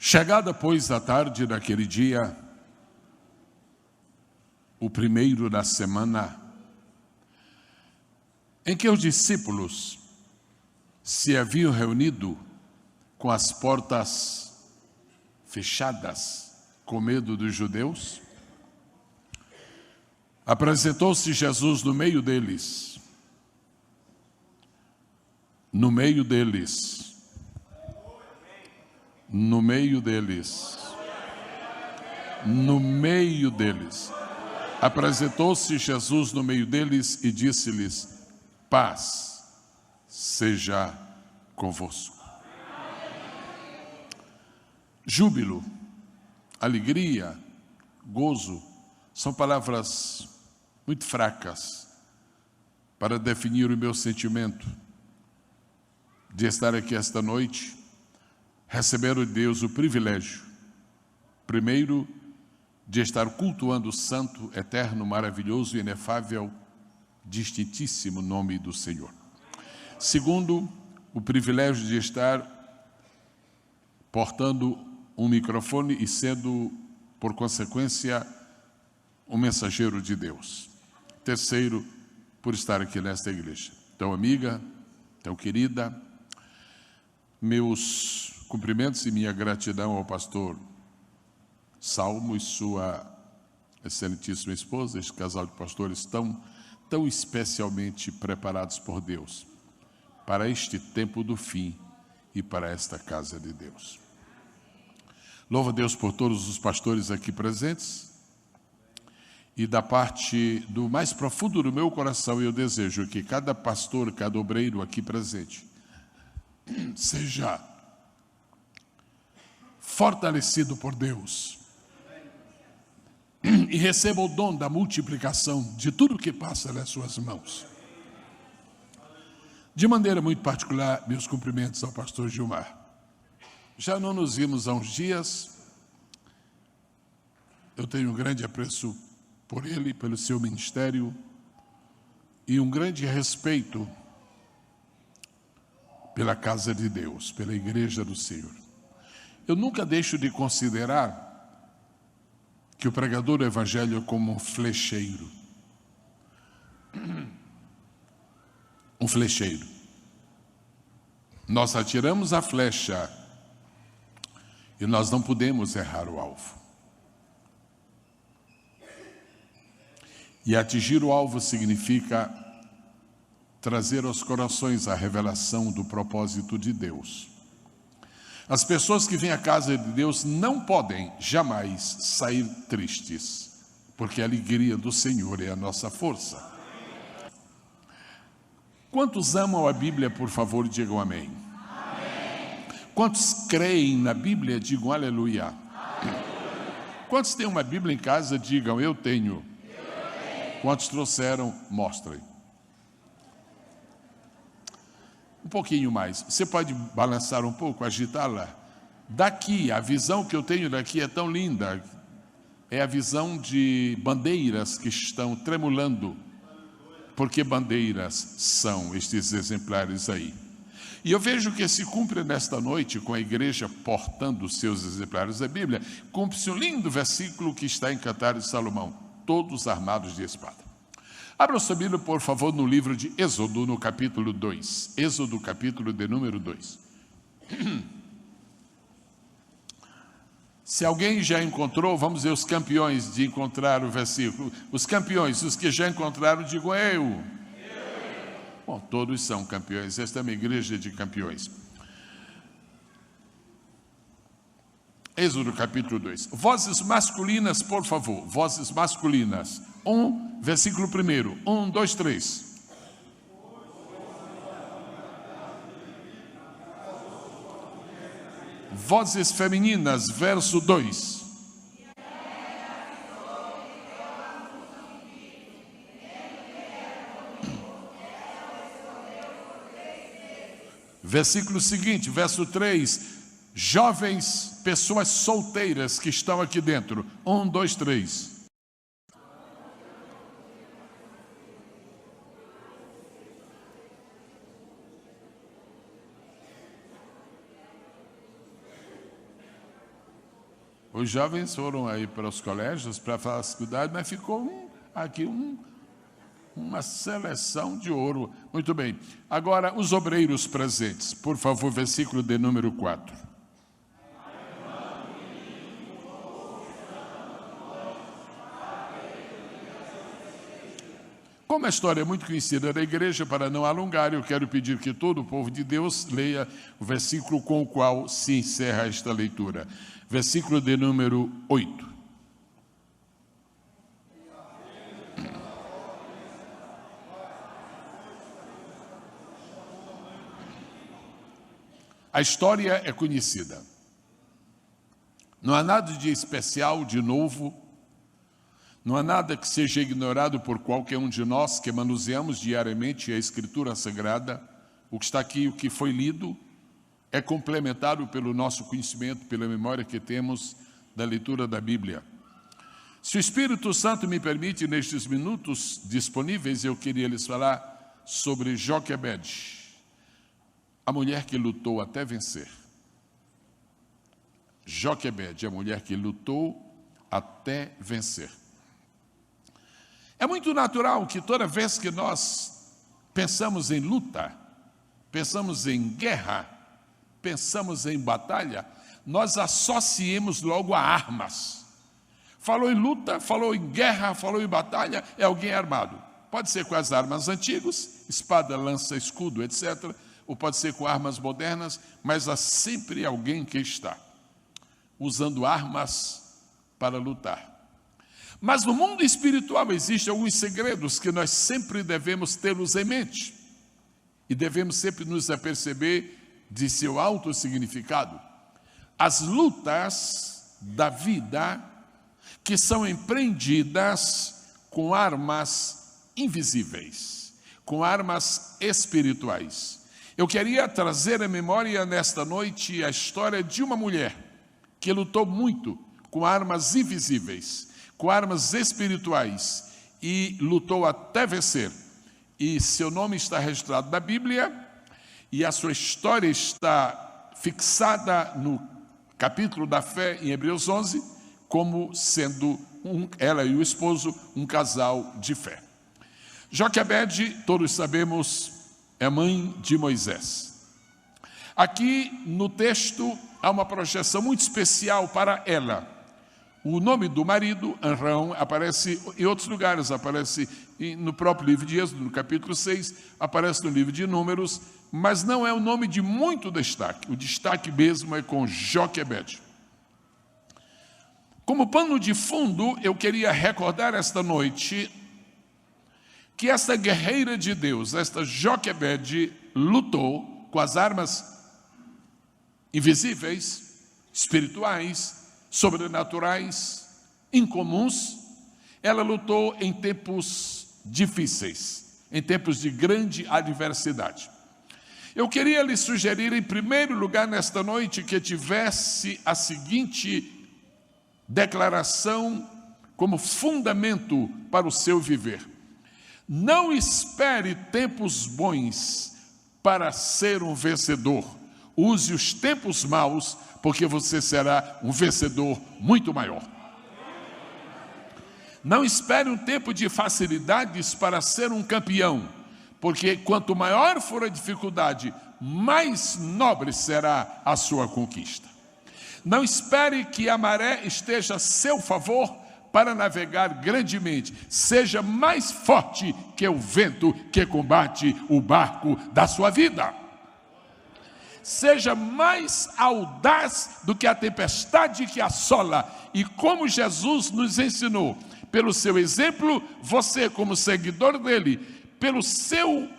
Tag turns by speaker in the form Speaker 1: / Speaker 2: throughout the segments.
Speaker 1: Chegada, pois, a tarde daquele dia, o primeiro da semana, em que os discípulos se haviam reunido com as portas fechadas, com medo dos judeus, apresentou-se Jesus no meio deles. No meio deles. No meio deles. No meio deles. Apresentou-se Jesus no meio deles e disse-lhes: paz seja convosco. Júbilo, alegria, gozo, são palavras muito fracas para definir o meu sentimento de estar aqui esta noite, recebendo de Deus o privilégio, primeiro, de estar cultuando o santo, eterno, maravilhoso e inefável, distintíssimo nome do Senhor. Segundo, o privilégio de estar portando um microfone e sendo, por consequência, um mensageiro de Deus. Terceiro, por estar aqui nesta igreja. Então, amiga, tão querida, meus cumprimentos e minha gratidão ao pastor Salmo e sua excelentíssima esposa, este casal de pastores tão especialmente preparados por Deus para este tempo do fim e para esta casa de Deus. Louvo a Deus por todos os pastores aqui presentes e da parte do mais profundo do meu coração eu desejo que cada pastor, cada obreiro aqui presente seja fortalecido por Deus e receba o dom da multiplicação de tudo que passa nas suas mãos. De maneira muito particular, meus cumprimentos ao pastor Gilmar. Já não nos vimos há uns dias, eu tenho um grande apreço por ele, pelo seu ministério e um grande respeito pela casa de Deus, pela igreja do Senhor. Eu nunca deixo de considerar que o pregador do evangelho é como um flecheiro. Um flecheiro. Nós atiramos a flecha e nós não podemos errar o alvo. E atingir o alvo significa trazer aos corações a revelação do propósito de Deus. As pessoas que vêm à casa de Deus não podem jamais sair tristes, porque a alegria do Senhor é a nossa força. Quantos amam a Bíblia, por favor, digam amém. Amém. Quantos creem na Bíblia, digam aleluia. Aleluia. Quantos têm uma Bíblia em casa, digam eu tenho. Quantos trouxeram, mostrem. Um pouquinho mais. Você pode balançar um pouco, agitá-la? Daqui, a visão que eu tenho daqui é tão linda. É a visão de bandeiras que estão tremulando. Porque bandeiras são estes exemplares aí. E eu vejo que se cumpre nesta noite, com a igreja portando os seus exemplares da Bíblia, cumpre-se um lindo versículo que está em Cantares de Salomão. Todos armados de espada. Abra sua Bíblia, por favor, no livro de Êxodo, no capítulo 2. Êxodo, capítulo de número 2. Se alguém já encontrou, vamos ver os campeões de encontrar o versículo. Os campeões, os que já encontraram, digam eu. Bom, todos são campeões. Esta é uma igreja de campeões. Êxodo capítulo 2. Vozes masculinas, por favor. Vozes masculinas. Versículo 1. 1, 2, 3. Vozes femininas, verso 2. Versículo seguinte, verso 3. Jovens, pessoas solteiras que estão aqui dentro. 1, 2, 3. Os jovens foram aí para os colégios para fazer faculdade, mas ficou aqui uma seleção de ouro. Muito bem. Agora, os obreiros presentes. Por favor, versículo de número 4. Como a história é muito conhecida da igreja, para não alongar, eu quero pedir que todo o povo de Deus leia o versículo com o qual se encerra esta leitura. Versículo de número 8. A história é conhecida. Não há nada de especial, de novo. Não há nada que seja ignorado por qualquer um de nós que manuseamos diariamente a Escritura Sagrada. O que está aqui, o que foi lido, é complementado pelo nosso conhecimento, pela memória que temos da leitura da Bíblia. Se o Espírito Santo me permite, nestes minutos disponíveis, eu queria lhes falar sobre Joquebede, a mulher que lutou até vencer. Joquebede, a mulher que lutou até vencer. É muito natural que toda vez que nós pensamos em luta, pensamos em guerra, pensamos em batalha, nós associemos logo a armas. Falou em luta, falou em guerra, falou em batalha, é alguém armado. Pode ser com as armas antigas, espada, lança, escudo, etc., ou pode ser com armas modernas, mas há sempre alguém que está usando armas para lutar. Mas no mundo espiritual existem alguns segredos que nós sempre devemos tê-los em mente e devemos sempre nos aperceber de seu alto significado. As lutas da vida que são empreendidas com armas invisíveis, com armas espirituais. Eu queria trazer à memória nesta noite a história de uma mulher que lutou muito com armas invisíveis, com armas espirituais, e lutou até vencer. E seu nome está registrado na Bíblia, e a sua história está fixada no capítulo da fé, em Hebreus 11, como sendo ela e o esposo um casal de fé. Joquebede, todos sabemos, é mãe de Moisés. Aqui no texto há uma projeção muito especial para ela. O nome do marido, Arão, aparece em outros lugares, aparece no próprio livro de Êxodo, no capítulo 6, aparece no livro de Números, mas não é um nome de muito destaque. O destaque mesmo é com Joquebede. Como pano de fundo, eu queria recordar esta noite que esta guerreira de Deus, esta Joquebede, lutou com as armas invisíveis, espirituais, sobrenaturais, incomuns. Ela lutou em tempos difíceis, em tempos de grande adversidade. Eu queria lhe sugerir, em primeiro lugar, nesta noite, que tivesse a seguinte declaração como fundamento para o seu viver: não espere tempos bons para ser um vencedor. Use os tempos maus, porque você será um vencedor muito maior. Não espere um tempo de facilidades para ser um campeão, porque quanto maior for a dificuldade, mais nobre será a sua conquista. Não espere que a maré esteja a seu favor para navegar grandemente. Seja mais forte que o vento que combate o barco da sua vida. Seja mais audaz do que a tempestade que assola. E como Jesus nos ensinou, pelo seu exemplo, você como seguidor dele, pelo seu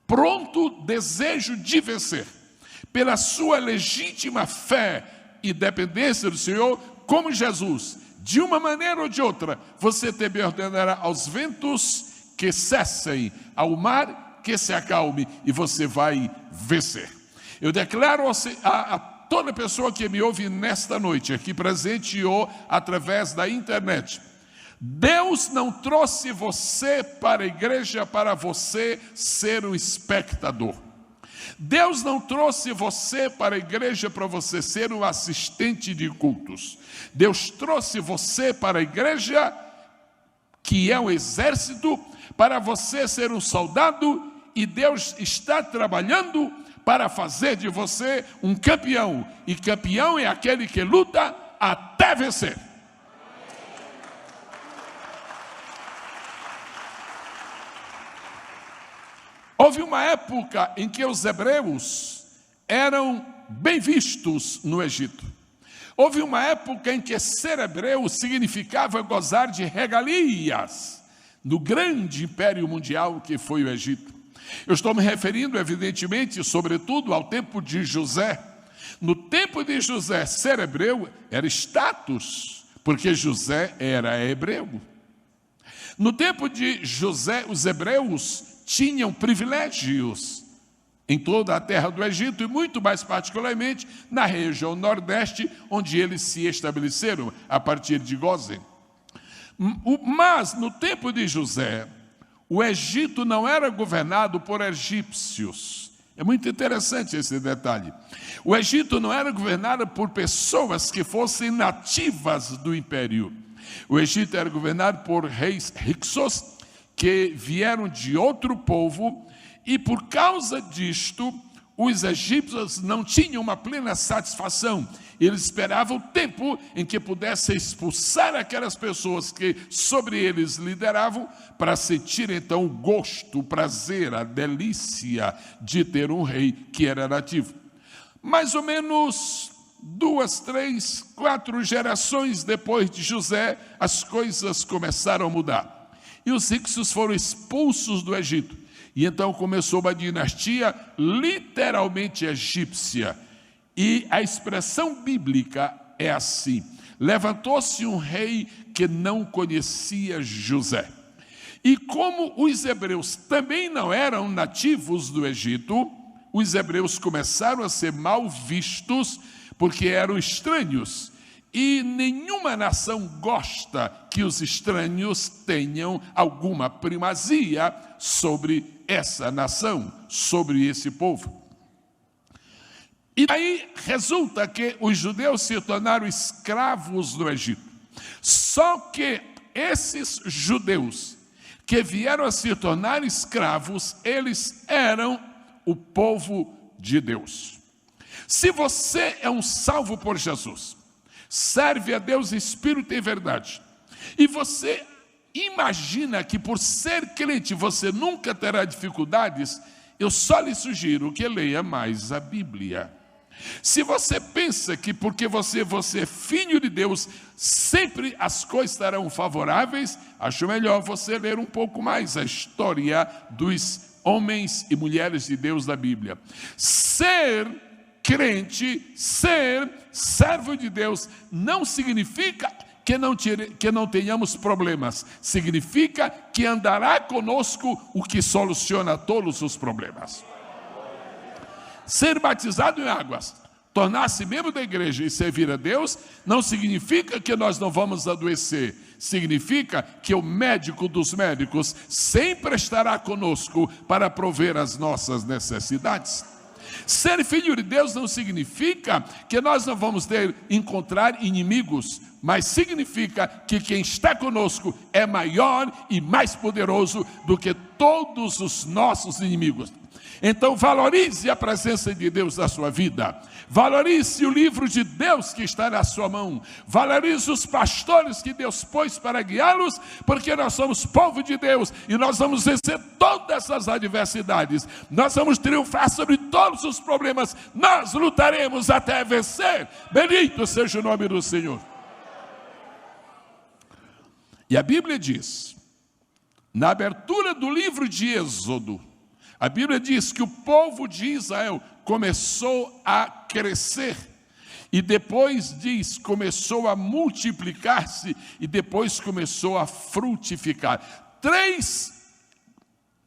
Speaker 1: pronto desejo de vencer, pela sua legítima fé e dependência do Senhor, como Jesus, de uma maneira ou de outra, você também ordenará aos ventos que cessem, ao mar que se acalme, e você vai vencer. Eu declaro a toda pessoa que me ouve nesta noite, aqui presente ou através da internet: Deus não trouxe você para a igreja para você ser um espectador. Deus não trouxe você para a igreja para você ser um assistente de cultos. Deus trouxe você para a igreja, que é um exército, para você ser um soldado, e Deus está trabalhando para fazer de você um campeão. E campeão é aquele que luta até vencer. Houve uma época em que os hebreus eram bem vistos no Egito. Houve uma época em que ser hebreu significava gozar de regalias no grande império mundial que foi o Egito. Eu estou me referindo, evidentemente, sobretudo ao tempo de José. No tempo de José, ser hebreu era status, porque José era hebreu. No tempo de José, os hebreus tinham privilégios em toda a terra do Egito e muito mais particularmente na região nordeste, onde eles se estabeleceram a partir de Gósen. Mas no tempo de José, o Egito não era governado por egípcios. É muito interessante esse detalhe. O Egito não era governado por pessoas que fossem nativas do império. O Egito era governado por reis Hyksos, que vieram de outro povo, e por causa disto, os egípcios não tinham uma plena satisfação. Eles esperavam o tempo em que pudessem expulsar aquelas pessoas que sobre eles lideravam, para sentir então o gosto, o prazer, a delícia de ter um rei que era nativo. Mais ou menos 2, 3, 4 gerações depois de José, as coisas começaram a mudar. E os Hyksos foram expulsos do Egito. E então começou uma dinastia literalmente egípcia. E a expressão bíblica é assim: levantou-se um rei que não conhecia José. E como os hebreus também não eram nativos do Egito, os hebreus começaram a ser mal vistos porque eram estranhos. E nenhuma nação gosta que os estranhos tenham alguma primazia sobre essa nação, sobre esse povo. E daí resulta que os judeus se tornaram escravos no Egito. Só que esses judeus que vieram a se tornar escravos, eles eram o povo de Deus. Se você é um salvo por Jesus, serve a Deus em espírito e verdade, e você imagina que por ser crente você nunca terá dificuldades, eu só lhe sugiro que leia mais a Bíblia. Se você pensa que porque você é filho de Deus, sempre as coisas estarão favoráveis, acho melhor você ler um pouco mais a história dos homens e mulheres de Deus da Bíblia. Ser crente, ser servo de Deus, não significa que não tenhamos problemas. Significa que andará conosco o que soluciona todos os problemas. Ser batizado em águas, tornar-se membro da igreja e servir a Deus, não significa que nós não vamos adoecer. Significa que o médico dos médicos sempre estará conosco para prover as nossas necessidades. Ser filho de Deus não significa que nós não vamos encontrar inimigos, mas significa que quem está conosco é maior e mais poderoso do que todos os nossos inimigos. Então valorize a presença de Deus na sua vida, valorize o livro de Deus que está na sua mão, valorize os pastores que Deus pôs para guiá-los, porque nós somos povo de Deus e nós vamos vencer todas essas adversidades, nós vamos triunfar sobre todos os problemas, nós lutaremos até vencer. Bendito seja o nome do Senhor. E a Bíblia diz, na abertura do livro de Êxodo, a Bíblia diz que o povo de Israel começou a crescer, e depois diz, começou a multiplicar-se, e depois começou a frutificar. 3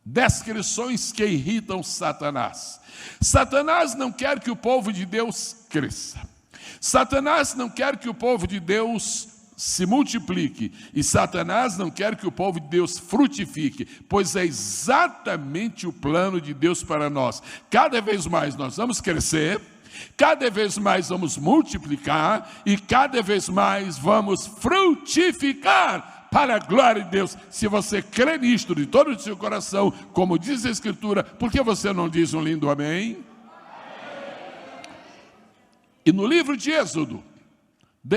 Speaker 1: descrições que irritam Satanás. Satanás não quer que o povo de Deus cresça. Satanás não quer que o povo de Deus se multiplique, e Satanás não quer que o povo de Deus frutifique, pois é exatamente o plano de Deus para nós. Cada vez mais nós vamos crescer, cada vez mais vamos multiplicar, e cada vez mais vamos frutificar para a glória de Deus. Se você crê nisto de todo o seu coração, como diz a Escritura, por que você não diz um lindo amém? E no livro de Êxodo,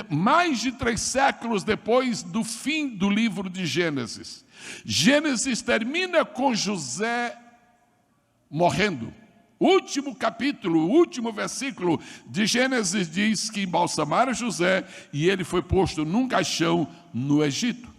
Speaker 1: mais de 3 séculos depois do fim do livro de Gênesis, Gênesis termina com José morrendo. O último capítulo, o último versículo de Gênesis diz que embalsamaram José e ele foi posto num caixão no Egito.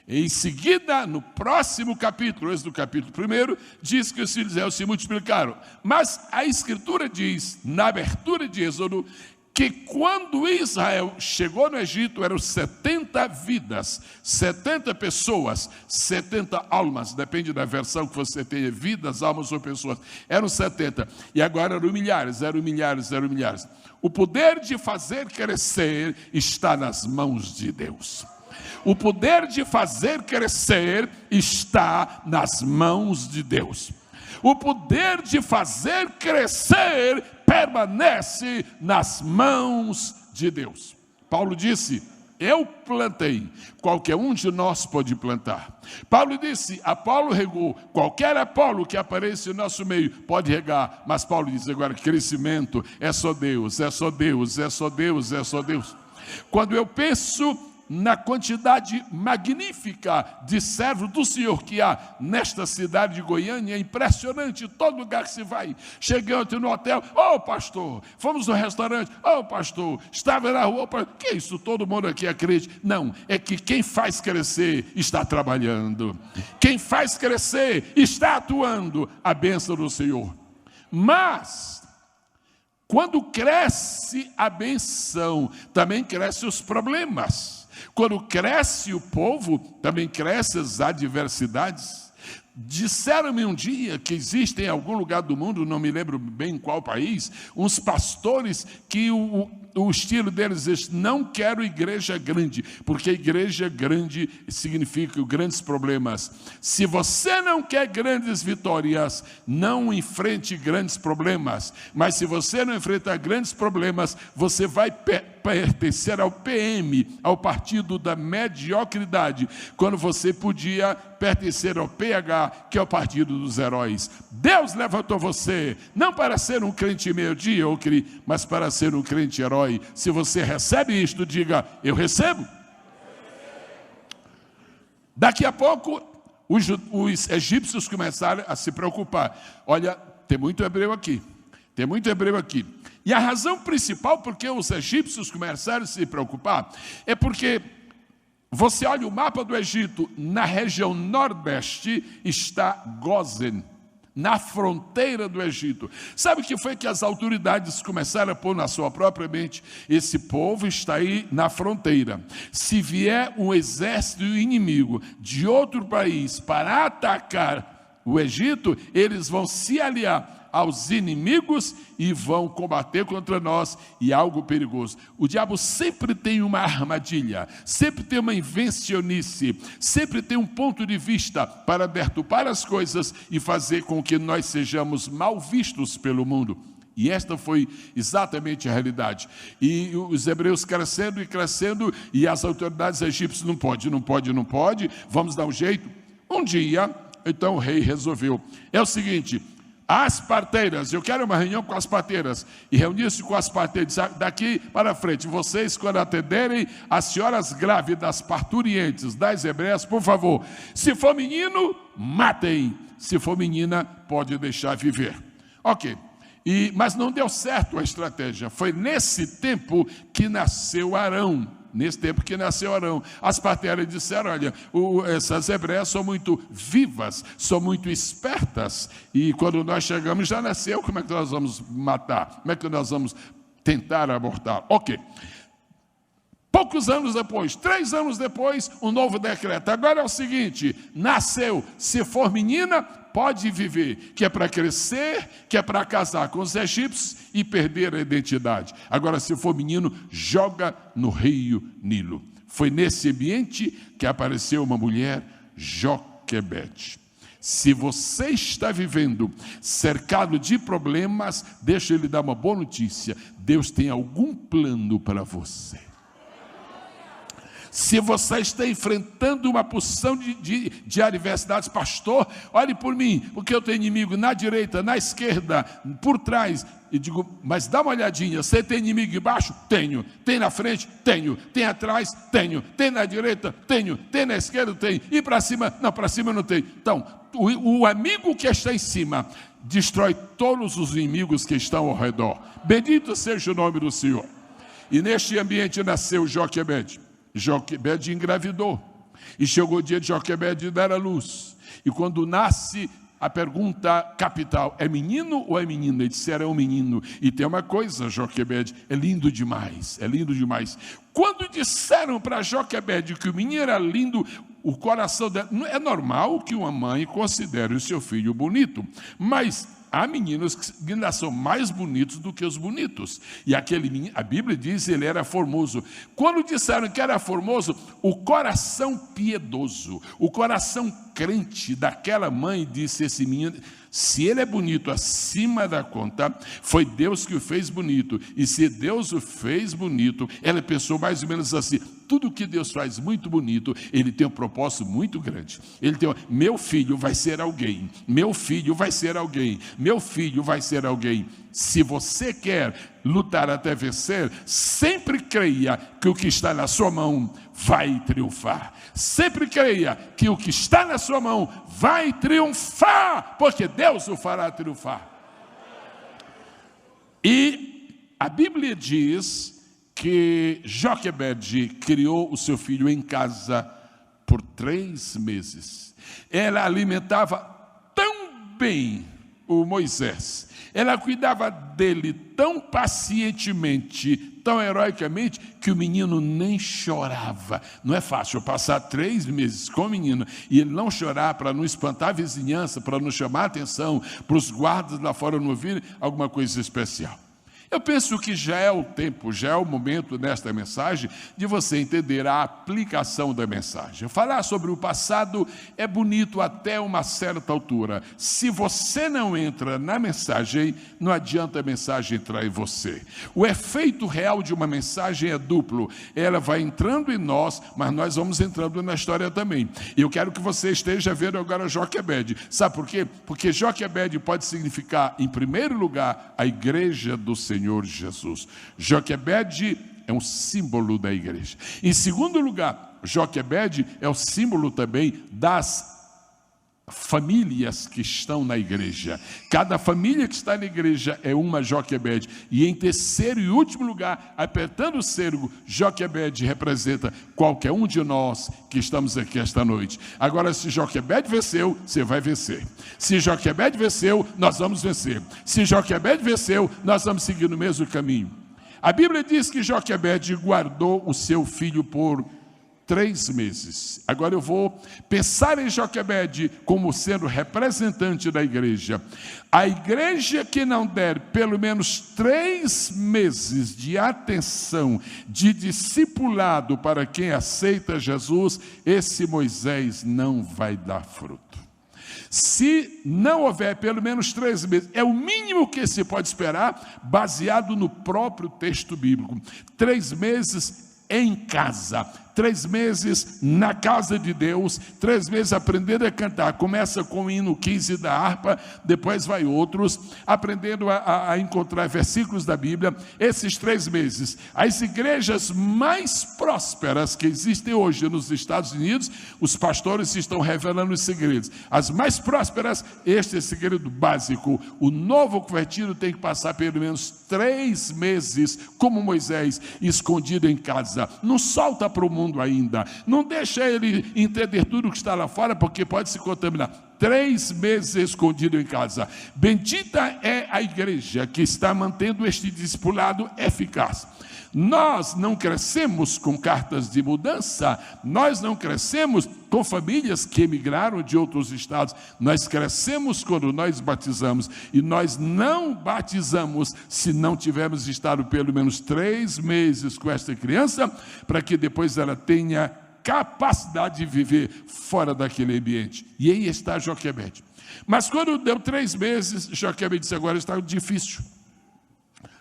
Speaker 1: Em seguida, no próximo capítulo, esse do capítulo 1, diz que os filhos de Israel se multiplicaram. Mas a Escritura diz, na abertura de Êxodo, que quando Israel chegou no Egito, eram 70 vidas, 70 pessoas, 70 almas, depende da versão que você tenha, vidas, almas ou pessoas, eram 70, e agora eram milhares. O poder de fazer crescer está nas mãos de Deus. O poder de fazer crescer está nas mãos de Deus. O poder de fazer crescer permanece nas mãos de Deus. Paulo disse, eu plantei, qualquer um de nós pode plantar. Paulo disse, Apolo regou, qualquer Apolo que apareça em nosso meio pode regar. Mas Paulo diz agora, crescimento é só Deus, é só Deus, é só Deus, é só Deus. Quando eu penso na quantidade magnífica de servos do Senhor que há nesta cidade de Goiânia, é impressionante, todo lugar que se vai. Cheguei ontem no hotel, pastor, fomos no restaurante, pastor, estava na rua, que é isso, todo mundo aqui acredita? Não, é que quem faz crescer está trabalhando, quem faz crescer está atuando, a bênção do Senhor. Mas quando cresce a benção, também crescem os problemas. Quando cresce o povo, também crescem as adversidades. Disseram-me um dia que existem em algum lugar do mundo, não me lembro bem em qual país, uns pastores que o estilo deles é: não quero igreja grande, porque igreja grande significa grandes problemas. Se você não quer grandes vitórias, não enfrente grandes problemas. Mas se você não enfrentar grandes problemas, você vai pertencer ao PM, ao partido da mediocridade, quando você podia pertencer ao PH, que é o partido dos heróis. Deus levantou você, não para ser um crente medíocre, mas para ser um crente herói. Se você recebe isto, diga, eu recebo. Daqui a pouco, os egípcios começaram a se preocupar. Olha, tem muito hebreu aqui. Tem muito hebreu aqui. E a razão principal porque os egípcios começaram a se preocupar é porque você olha o mapa do Egito, na região nordeste está Gósen, na fronteira do Egito. Sabe o que foi que as autoridades começaram a pôr na sua própria mente? Esse povo está aí na fronteira. Se vier um exército inimigo de outro país para atacar o Egito, eles vão se aliar aos inimigos e vão combater contra nós, e algo perigoso. O diabo sempre tem uma armadilha, sempre tem uma invencionice, sempre tem um ponto de vista para deturpar as coisas e fazer com que nós sejamos mal vistos pelo mundo. E esta foi exatamente a realidade. E os hebreus crescendo e crescendo, e as autoridades egípcias, não pode, vamos dar um jeito. Um dia, então o rei resolveu, é o seguinte: as parteiras, eu quero uma reunião com as parteiras. E reuniu-se com as parteiras, daqui para frente, vocês quando atenderem as senhoras grávidas parturientes das hebreias, por favor, se for menino, matem, se for menina, pode deixar viver. Ok, mas não deu certo a estratégia. Foi nesse tempo que nasceu Arão. As parteiras disseram, olha, essas hebreias são muito vivas, são muito espertas, e quando nós chegamos já nasceu, como é que nós vamos matar? Como é que nós vamos tentar abortar? Ok. Poucos anos depois, 3 anos depois, um novo decreto. Agora é o seguinte, nasceu, se for menina, pode viver, que é para crescer, que é para casar com os egípcios e perder a identidade. Agora, se for menino, joga no rio Nilo. Foi nesse ambiente que apareceu uma mulher, Joquebede. Se você está vivendo cercado de problemas, deixa eu lhe dar uma boa notícia. Deus tem algum plano para você. Se você está enfrentando uma porção de adversidades, pastor, olhe por mim, porque eu tenho inimigo na direita, na esquerda, por trás. E digo, mas dá uma olhadinha, você tem inimigo embaixo? Tenho. Tem na frente? Tenho. Tem atrás? Tenho. Tem na direita? Tenho. Tem na esquerda? Tenho. E para cima? Não, para cima não tem. Então, o amigo que está em cima destrói todos os inimigos que estão ao redor. Bendito seja o nome do Senhor. E neste ambiente nasceu Joquebede. Joquebede engravidou. E chegou o dia de Joquebede dar à luz. E quando nasce, a pergunta capital, é menino ou é menina? Ele disse, era um menino. E tem uma coisa, Joquebede, é lindo demais, é lindo demais. Quando disseram para Joquebede que o menino era lindo, o coração dela... É normal que uma mãe considere o seu filho bonito, mas há meninos que ainda são mais bonitos do que os bonitos. E aquele menino, a Bíblia diz, ele era formoso. Quando disseram que era formoso, o coração piedoso, o coração crente daquela mãe disse, esse menino, se ele é bonito acima da conta, foi Deus que o fez bonito. E se Deus o fez bonito, ela pensou mais ou menos assim, tudo que Deus faz muito bonito, ele tem um propósito muito grande. Ele tem, meu filho vai ser alguém, meu filho vai ser alguém, meu filho vai ser alguém. Se você quer lutar até vencer, sempre creia que o que está na sua mão vai triunfar. Sempre creia que o que está na sua mão vai triunfar, porque Deus o fará triunfar. E a Bíblia diz que Joquebede criou o seu filho em casa por 3 meses. Ela alimentava tão bem o Moisés, ela cuidava dele tão pacientemente, tão heroicamente, que o menino nem chorava. Não é fácil passar 3 meses com o menino e ele não chorar, para não espantar a vizinhança, para não chamar a atenção, para os guardas lá fora não ouvirem alguma coisa especial. Eu penso que já é o tempo, já é o momento nesta mensagem de você entender a aplicação da mensagem. Falar sobre o passado é bonito até uma certa altura. Se você não entra na mensagem, não adianta a mensagem entrar em você. O efeito real de uma mensagem é duplo. Ela vai entrando em nós, mas nós vamos entrando na história também. E eu quero que você esteja vendo agora Joquebede. Sabe por quê? Porque Joquebede pode significar, em primeiro lugar, a igreja do Senhor Jesus. Joquebede é um símbolo da igreja. Em segundo lugar, Joquebede é o símbolo também das famílias que estão na igreja. Cada família que está na igreja é uma Joquebede. E em terceiro e último lugar, apertando o cerco, Joquebede representa qualquer um de nós que estamos aqui esta noite. Agora, se Joquebede venceu, você vai vencer. Se Joquebede venceu, nós vamos vencer. Se Joquebede venceu, nós vamos seguir no mesmo caminho. A Bíblia diz que Joquebede guardou o seu filho por 3 meses. Agora eu vou pensar em Joquebede como sendo representante da igreja. A igreja que não der pelo menos 3 meses de atenção, de discipulado para quem aceita Jesus, esse Moisés não vai dar fruto. Se não houver pelo menos 3 meses, é o mínimo que se pode esperar, baseado no próprio texto bíblico. 3 meses em casa, 3 meses na casa de Deus, 3 meses aprendendo a cantar. Começa com o hino 15 da harpa, depois vai outros, aprendendo a encontrar versículos da Bíblia. Esses 3 meses, as igrejas mais prósperas que existem hoje nos Estados Unidos, os pastores estão revelando os segredos. As mais prósperas, este é o segredo básico. O novo convertido tem que passar pelo menos 3 meses, como Moisés, escondido em casa. Não solta para o mundo ainda. Não deixa ele entender tudo que está lá fora, porque pode se contaminar. 3 meses escondido em casa. Bendita é a igreja que está mantendo este discipulado eficaz. Nós não crescemos com cartas de mudança, nós não crescemos com famílias que emigraram de outros estados, nós crescemos quando nós batizamos, e nós não batizamos se não tivermos estado pelo menos 3 meses com esta criança, para que depois ela tenha capacidade de viver fora daquele ambiente. E aí está Joquebede. Mas quando deu 3 meses, Joquebede disse: agora está difícil,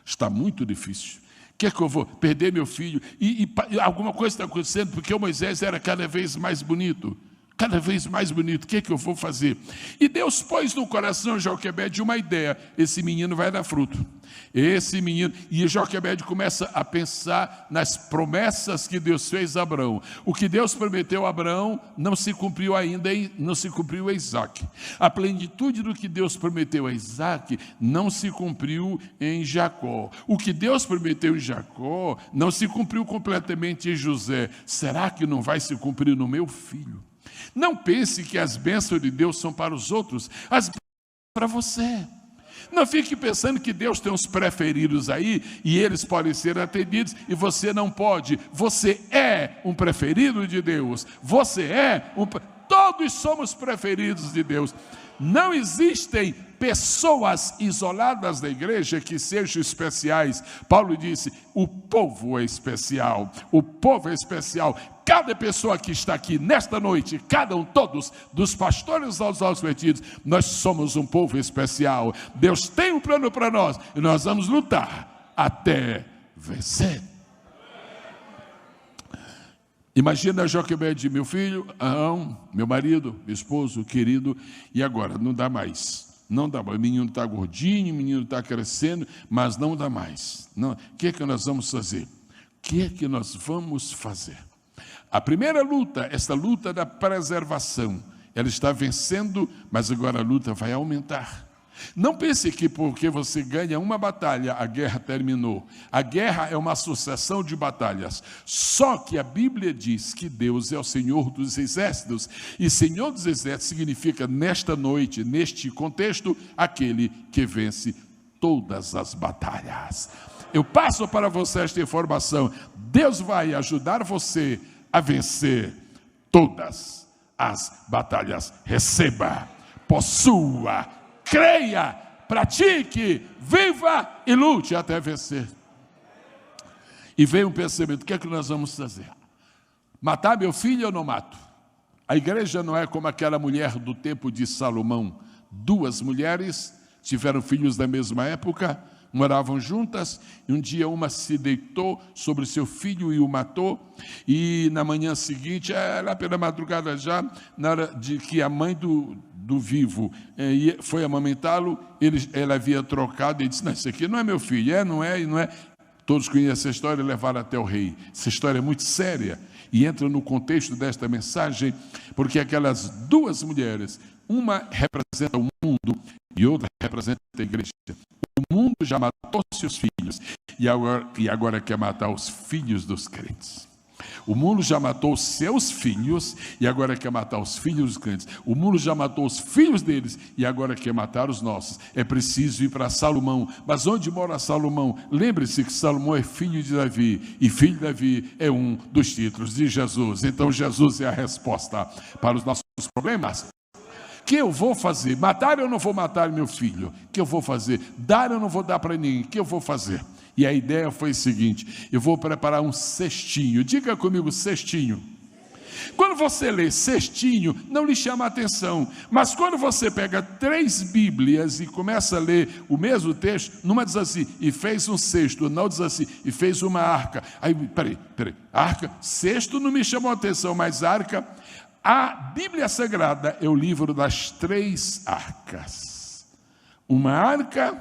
Speaker 1: está muito difícil. Que eu vou perder meu filho? E alguma coisa está acontecendo, porque o Moisés era cada vez mais bonito. Cada vez mais bonito. O que eu vou fazer? E Deus pôs no coração de Joquebede uma ideia: esse menino vai dar fruto. Esse menino. E Joquebede começa a pensar nas promessas que Deus fez a Abraão. O que Deus prometeu a Abraão não se cumpriu ainda, não se cumpriu a Isaac. A plenitude do que Deus prometeu a Isaac não se cumpriu em Jacó. O que Deus prometeu em Jacó não se cumpriu completamente em José. Será que não vai se cumprir no meu filho? Não pense que as bênçãos de Deus são para os outros, as bênçãos são para você. Não fique pensando que Deus tem uns preferidos aí e eles podem ser atendidos e você não pode. Você é um preferido de Deus. Você é todos somos preferidos de Deus. Não existem pessoas isoladas da igreja que sejam especiais. Paulo disse: o povo é especial. O povo é especial. Cada pessoa que está aqui nesta noite, todos, dos pastores aos convertidos, nós somos um povo especial. Deus tem um plano para nós e nós vamos lutar até vencer. Imagina Joquebede: meu filho, meu marido, meu esposo, querido, e agora? Não dá mais. Não dá mais. O menino está gordinho, o menino está crescendo, mas não dá mais. O que nós vamos fazer? O que nós vamos fazer? A primeira luta, essa luta da preservação, ela está vencendo, mas agora a luta vai aumentar. Não pense que porque você ganha uma batalha, a guerra terminou. A guerra é uma sucessão de batalhas. Só que a Bíblia diz que Deus é o Senhor dos exércitos. E Senhor dos exércitos significa, nesta noite, neste contexto, aquele que vence todas as batalhas. Eu passo para você esta informação: Deus vai ajudar você a vencer todas as batalhas. Receba, possua, creia, pratique, viva e lute até vencer. E veio um pensamento: o que é que nós vamos fazer? Matar meu filho ou não mato? A igreja não é como aquela mulher do tempo de Salomão. 2 mulheres tiveram filhos da mesma época, moravam juntas, e um dia uma se deitou sobre seu filho e o matou, e na manhã seguinte, lá pela madrugada já, na hora de que a mãe do vivo foi amamentá-lo, ela havia trocado e disse: não, isso aqui não é meu filho. Não é. Todos conhecem essa história e levaram até o rei. Essa história é muito séria e entra no contexto desta mensagem, porque aquelas 2 mulheres, uma representa o mundo e outra representa a igreja. O mundo já matou seus filhos e agora quer matar os filhos dos crentes. O mundo já matou seus filhos e agora quer matar os filhos dos crentes. O mundo já matou os filhos deles e agora quer matar os nossos. É preciso ir para Salomão. Mas onde mora Salomão? Lembre-se que Salomão é filho de Davi, e filho de Davi é um dos títulos de Jesus. Então Jesus é a resposta para os nossos problemas. O que eu vou fazer? Matar ou não vou matar meu filho? O que eu vou fazer? Dar ou não vou dar para ninguém? O que eu vou fazer? E a ideia foi o seguinte: eu vou preparar um cestinho. Diga comigo, cestinho. Quando você lê cestinho, não lhe chama a atenção. Mas quando você pega 3 Bíblias e começa a ler o mesmo texto, numa diz assim: e fez um cesto, não diz assim: e fez uma arca. Aí, peraí, arca, cesto não me chamou a atenção, mas arca. A Bíblia Sagrada é o livro das 3 arcas. Uma arca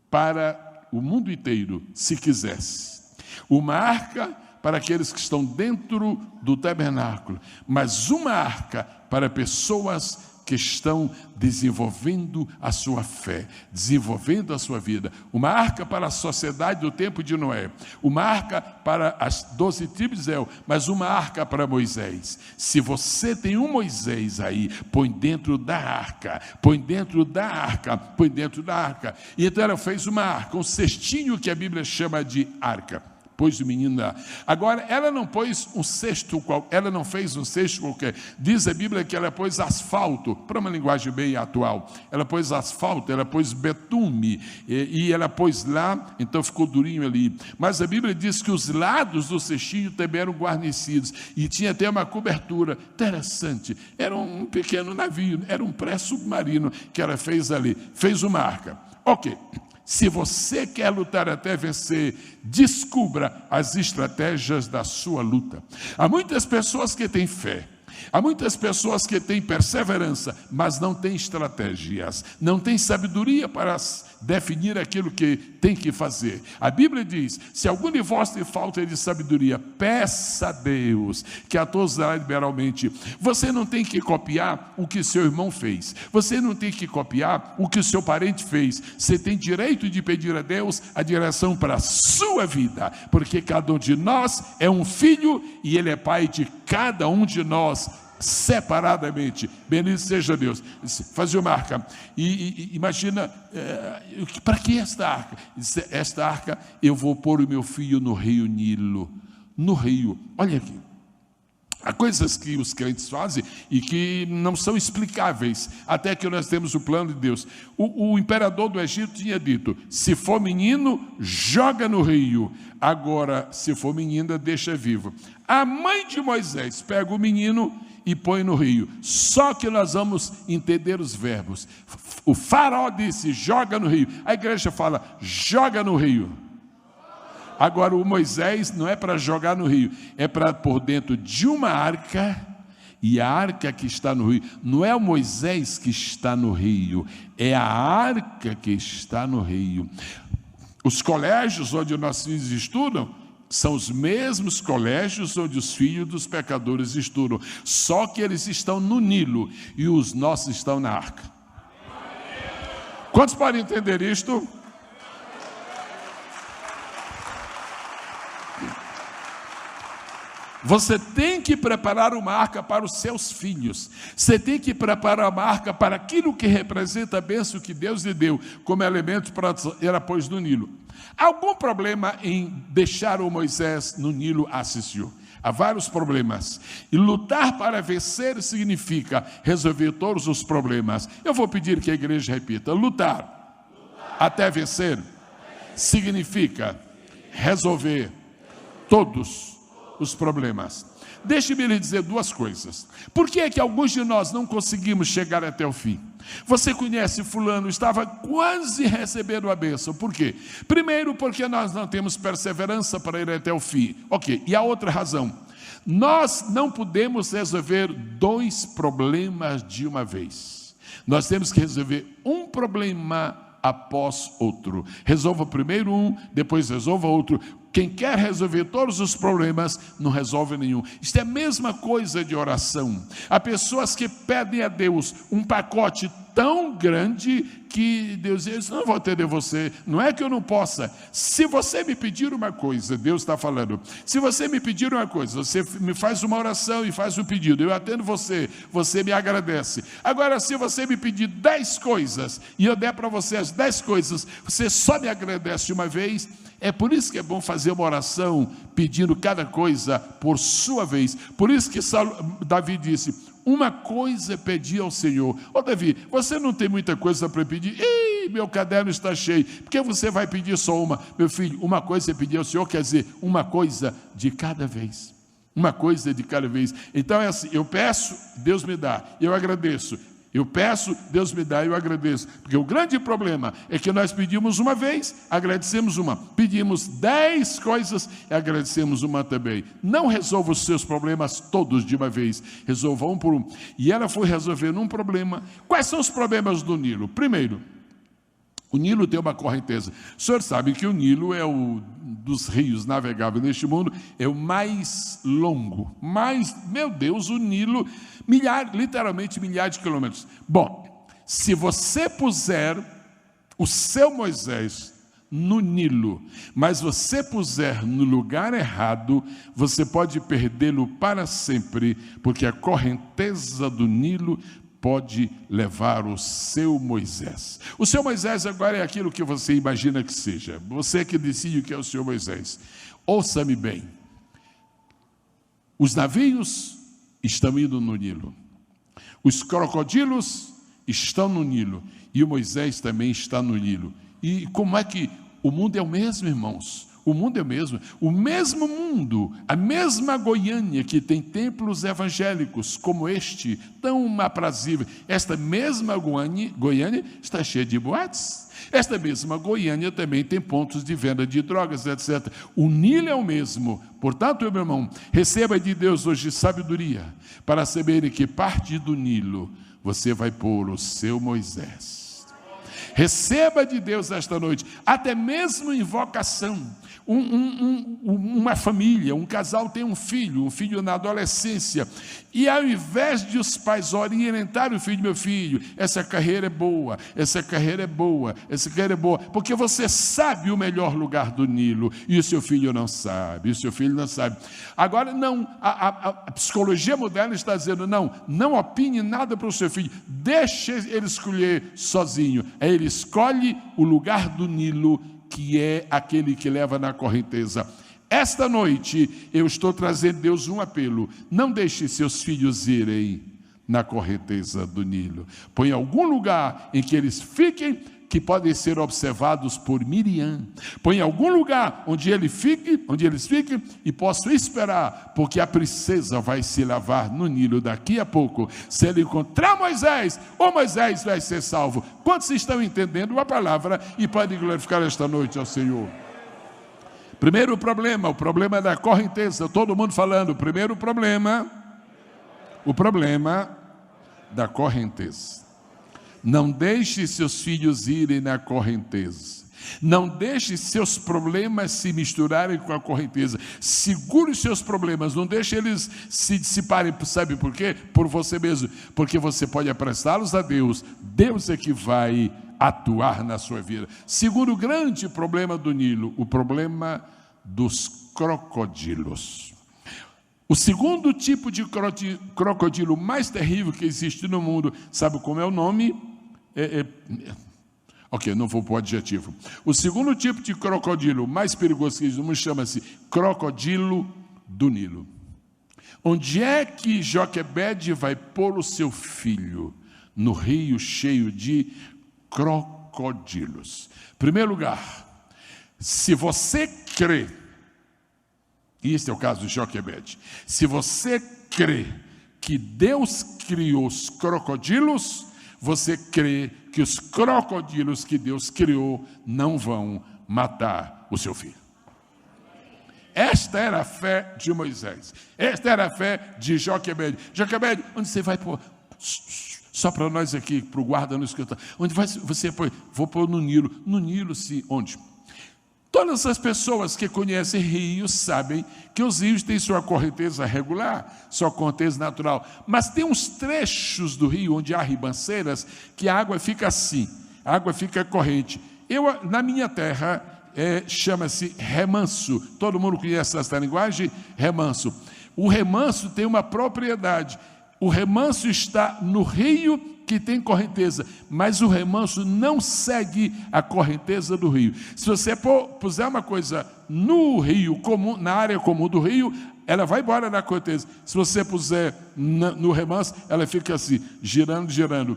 Speaker 1: para o mundo inteiro, se quisesse. Uma arca para aqueles que estão dentro do tabernáculo. Mas uma arca para pessoas que estão desenvolvendo a sua fé, desenvolvendo a sua vida. Uma arca para a sociedade do tempo de Noé, uma arca para as 12 tribos de Israel, mas uma arca para Moisés. Se você tem um Moisés aí, põe dentro da arca, põe dentro da arca, põe dentro da arca. E então ela fez uma arca, um cestinho que a Bíblia chama de arca. Pôs o menino lá. Agora, ela não pôs um cesto, ela não fez um cesto qualquer. Diz a Bíblia que ela pôs asfalto, para uma linguagem bem atual. Ela pôs asfalto, ela pôs betume, e ela pôs lá, então ficou durinho ali. Mas a Bíblia diz que os lados do cestinho também eram guarnecidos, e tinha até uma cobertura. Interessante, era um pequeno navio, era um pré-submarino que ela fez ali. Fez uma arca. Ok. Se você quer lutar até vencer, descubra as estratégias da sua luta. Há muitas pessoas que têm fé, há muitas pessoas que têm perseverança, mas não têm estratégias, não têm sabedoria para definir aquilo que tem que fazer. A Bíblia diz: se algum de vós tem falta de sabedoria, peça a Deus, que a todos dará liberalmente. Você não tem que copiar o que seu irmão fez, você não tem que copiar o que o seu parente fez. Você tem direito de pedir a Deus a direção para a sua vida, porque cada um de nós é um filho e Ele é pai de cada um de nós separadamente. Bendito seja Deus. Fazia uma arca. E imagina, para que esta arca? Esta arca eu vou pôr o meu filho no rio Nilo. No rio, olha aqui. Há coisas que os crentes fazem e que não são explicáveis, até que nós temos o plano de Deus. O imperador do Egito tinha dito: se for menino, joga no rio. Agora, se for menina, deixa vivo. A mãe de Moisés pega o menino e põe no rio. Só que nós vamos entender os verbos. O faraó disse: joga no rio. A igreja fala: joga no rio. Agora, o Moisés não é para jogar no rio, é para pôr dentro de uma arca, e a arca que está no rio, não é o Moisés que está no rio, é a arca que está no rio. Os colégios onde nossos filhos estudam são os mesmos colégios onde os filhos dos pecadores estudam, só que eles estão no Nilo e os nossos estão na arca. Quantos podem entender isto? Você tem que preparar uma arca para os seus filhos. Você tem que preparar uma arca para aquilo que representa a bênção que Deus lhe deu como elemento para ir após do Nilo. Há algum problema em deixar o Moisés no Nilo assistir? Há vários problemas. E lutar para vencer significa resolver todos os problemas. Eu vou pedir que a igreja repita: lutar até vencer significa resolver todos os problemas. Deixe-me lhe dizer duas coisas. Por que é que alguns de nós não conseguimos chegar até o fim? Você conhece fulano, estava quase recebendo a bênção. Por quê? Primeiro, porque nós não temos perseverança para ir até o fim. Ok, e a outra razão: nós não podemos resolver dois problemas de uma vez. Nós temos que resolver um problema após outro. Resolva primeiro um, depois resolva outro. Quem quer resolver todos os problemas, não resolve nenhum. Isto é a mesma coisa de oração. Há pessoas que pedem a Deus um pacote tão grande que Deus diz: não vou atender você. Não é que eu não possa. Se você me pedir uma coisa, Deus está falando, se você me pedir uma coisa, você me faz uma oração e faz um pedido, eu atendo você, você me agradece. Agora, se você me pedir 10 coisas e eu der para você as 10 coisas, você só me agradece uma vez. É por isso que é bom fazer uma oração pedindo cada coisa por sua vez. Por isso que Davi disse: uma coisa pedi ao Senhor. Ô Davi, você não tem muita coisa para pedir? Ih, meu caderno está cheio. Por que você vai pedir só uma? Meu filho, uma coisa é pedir ao Senhor, quer dizer, uma coisa de cada vez. Uma coisa de cada vez. Então é assim: eu peço, Deus me dá, eu agradeço. Eu peço, Deus me dá, eu agradeço. Porque o grande problema é que nós pedimos uma vez, agradecemos uma. Pedimos 10 coisas e agradecemos uma também. Não resolva os seus problemas todos de uma vez. Resolva um por um. E ela foi resolvendo um problema. Quais são os problemas do Nilo? Primeiro, O Nilo tem uma correnteza. O senhor sabe que o Nilo é dos rios navegáveis neste mundo, é o mais longo. Meu Deus, o Nilo, literalmente milhares de quilômetros. Bom, se você puser o seu Moisés no Nilo, mas você puser no lugar errado, você pode perdê-lo para sempre, porque a correnteza do Nilo pode levar o seu Moisés. O seu Moisés agora é aquilo que você imagina que seja. Você que decide o que é o seu Moisés. Ouça-me bem. Os navios estão indo no Nilo. Os crocodilos estão no Nilo. E o Moisés também está no Nilo. E como é que o mundo é o mesmo, irmãos? O mundo é o mesmo mundo, a mesma Goiânia que tem templos evangélicos como este, tão aprazível. Esta mesma Goiânia está cheia de boates. Esta mesma Goiânia também tem pontos de venda de drogas, etc. O Nilo é o mesmo. Portanto, meu irmão, receba de Deus hoje sabedoria para saber que parte do Nilo você vai pôr o seu Moisés. Receba de Deus esta noite, até mesmo invocação. Uma família, um casal tem um filho na adolescência, e ao invés de os pais orientarem o filho, meu filho, essa carreira é boa, porque você sabe o melhor lugar do Nilo, e o seu filho não sabe, Agora, não, a psicologia moderna está dizendo, não opine nada para o seu filho, deixe ele escolher sozinho. Aí ele escolhe o lugar do Nilo, que é aquele que leva na correnteza. Esta noite, eu estou trazendo Deus um apelo. Não deixe seus filhos irem na correnteza do Nilo. Põe algum lugar em que eles fiquem, que podem ser observados por Miriam. Põe algum lugar onde eles fiquem e possam esperar, porque a princesa vai se lavar no Nilo daqui a pouco. Se ele encontrar Moisés, o Moisés vai ser salvo. Quantos estão entendendo a palavra e podem glorificar esta noite ao Senhor? Primeiro problema, o problema da correnteza. Todo mundo falando, primeiro problema, o problema da correnteza. Não deixe seus filhos irem na correnteza. Não deixe seus problemas se misturarem com a correnteza. Segure os seus problemas. Não deixe eles se dissiparem. Sabe por quê? Por você mesmo. Porque você pode apressá-los a Deus. Deus é que vai atuar na sua vida. Segundo grande problema do Nilo, o problema dos crocodilos. O segundo tipo de crocodilo mais terrível que existe no mundo, sabe como é o nome? Ok, não vou pôr adjetivo. O segundo tipo de crocodilo mais perigoso que existe no mundo chama-se crocodilo do Nilo. Onde é que Joquebede vai pôr o seu filho? No rio cheio de crocodilos. Em primeiro lugar, se você crê, e este é o caso de Joquebede, se você crê que Deus criou os crocodilos, você crê que os crocodilos que Deus criou não vão matar o seu filho. Esta era a fé de Moisés. Esta era a fé de Joquebede. Joquebede, onde você vai pôr? Só para nós aqui, para o guarda não escutar. Onde você põe? Vou pôr no Nilo. No Nilo, sim. Onde? Todas as pessoas que conhecem rios sabem que os rios têm sua correnteza regular, sua correnteza natural. Mas tem uns trechos do rio onde há ribanceiras que a água fica assim, a água fica corrente. Na minha terra, chama-se remanso. Todo mundo conhece essa linguagem? Remanso. O remanso tem uma propriedade. O remanso está no rio que tem correnteza, mas o remanso não segue a correnteza do rio. Se você puser uma coisa no rio comum, na área comum do rio, ela vai embora da correnteza. Se você puser no remanso, ela fica assim, girando.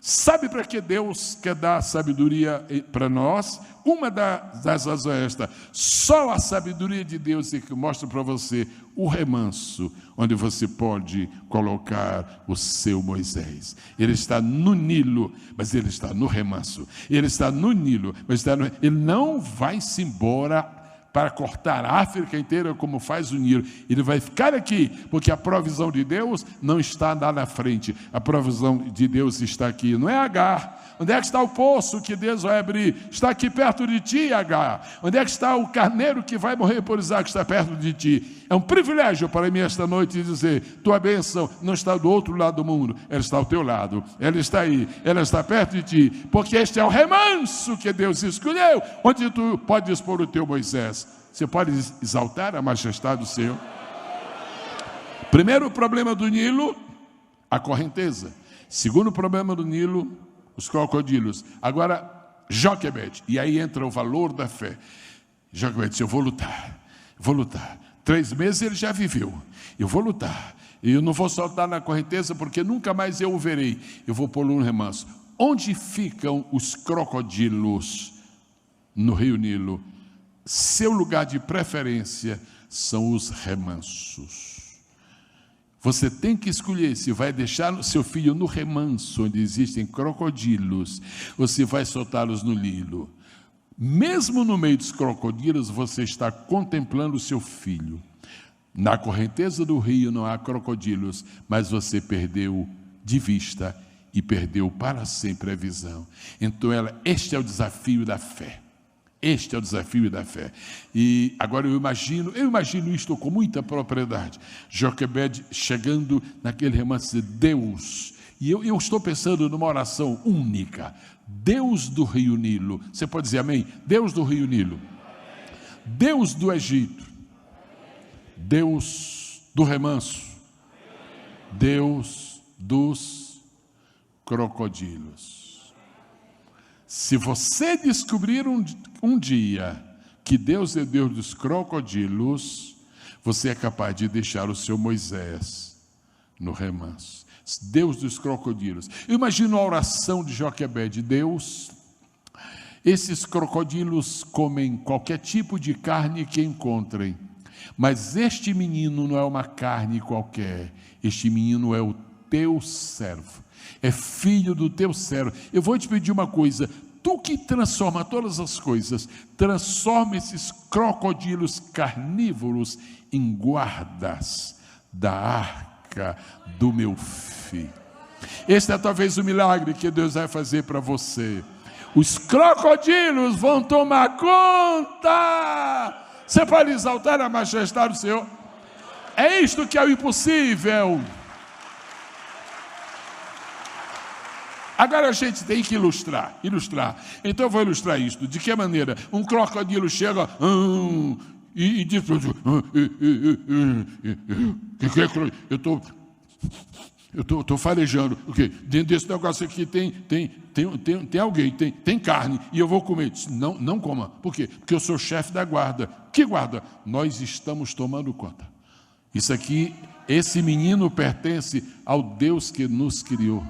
Speaker 1: Sabe para que Deus quer dar sabedoria para nós? Uma das razões é esta. Só a sabedoria de Deus é que mostra para você o remanso, onde você pode colocar o seu Moisés. Ele está no Nilo, mas ele está no remanso. Ele está no Nilo, mas ele não vai-se embora para cortar a África inteira como faz o Nilo. Ele vai ficar aqui, porque a provisão de Deus não está lá na frente. A provisão de Deus está aqui. Não é Agar. Onde é que está o poço que Deus vai abrir? Está aqui perto de ti, Agar. Onde é que está o carneiro que vai morrer por Isaac? Está perto de ti. É um privilégio para mim esta noite dizer: tua bênção não está do outro lado do mundo, ela está ao teu lado. Ela está aí, ela está perto de ti, porque este é o remanso que Deus escolheu, onde tu podes pôr o teu Moisés. Você pode exaltar a majestade do Senhor? Primeiro problema do Nilo, a correnteza. Segundo problema do Nilo, os crocodilos. Agora, Joquebede. E aí entra o valor da fé. Joquebede disse: eu vou lutar. 3 meses ele já viveu. Eu vou lutar. E eu não vou soltar na correnteza, porque nunca mais eu o verei. Eu vou pô-lo no remanso. Onde ficam os crocodilos no rio Nilo? Seu lugar de preferência são os remansos. Você tem que escolher se vai deixar o seu filho no remanso, onde existem crocodilos, ou se vai soltá-los no Nilo. Mesmo no meio dos crocodilos, você está contemplando o seu filho. Na correnteza do rio não há crocodilos, mas você perdeu de vista e perdeu para sempre a visão. Então, este é o desafio da fé. Este é o desafio da fé. E agora eu imagino isto com muita propriedade. Joquebede chegando naquele remanso de Deus. E eu estou pensando numa oração única. Deus do rio Nilo. Você pode dizer amém? Deus do rio Nilo. Deus do Egito. Deus do remanso. Deus dos crocodilos. Se você descobrir um dia que Deus é Deus dos crocodilos, você é capaz de deixar o seu Moisés no remanso. Deus dos crocodilos. Eu imagino a oração de Joquebede: Deus, esses crocodilos comem qualquer tipo de carne que encontrem, mas este menino não é uma carne qualquer, este menino é o teu servo. É filho do teu servo. Eu vou te pedir uma coisa: tu que transforma todas as coisas, transforma esses crocodilos carnívoros em guardas da arca do meu filho. Este é talvez o milagre que Deus vai fazer para você. Os crocodilos vão tomar conta. Você pode exaltar a majestade do Senhor? É isto que é o impossível. Agora a gente tem que ilustrar. Então eu vou ilustrar isto. De que maneira? Um crocodilo chega e diz: eu estou farejando. O quê? Dentro desse negócio aqui tem alguém, tem carne, e eu vou comer. Não coma. Por quê? Porque eu sou chefe da guarda. Que guarda? Nós estamos tomando conta. Isso aqui, esse menino pertence ao Deus que nos criou.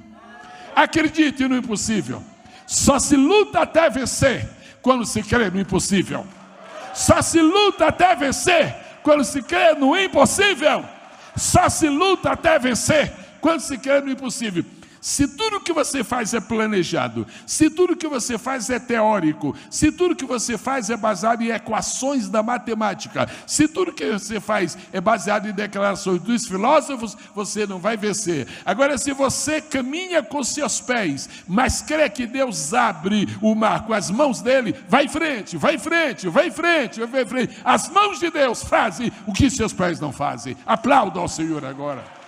Speaker 1: Acredite no impossível. Só se luta até vencer quando se crê no impossível. Só se luta até vencer quando se crê no impossível. Só se luta até vencer quando se crê no impossível. Se tudo que você faz é planejado, se tudo que você faz é teórico, se tudo que você faz é baseado em equações da matemática, se tudo que você faz é baseado em declarações dos filósofos, você não vai vencer. Agora, se você caminha com seus pés, mas crê que Deus abre o mar com as mãos dele, vai em frente, vai em frente, vai em frente, vai em frente. As mãos de Deus fazem o que seus pés não fazem. Aplauda ao Senhor agora.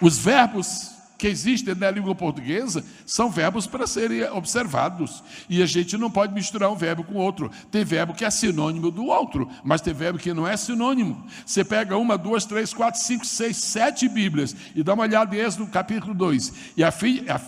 Speaker 1: Os verbos que existem na língua portuguesa são verbos para serem observados. E a gente não pode misturar um verbo com outro. Tem verbo que é sinônimo do outro, mas tem verbo que não é sinônimo. Você pega 1, 2, 3, 4, 5, 6, 7 Bíblias e dá uma olhada em Êxodo capítulo 2. E a filha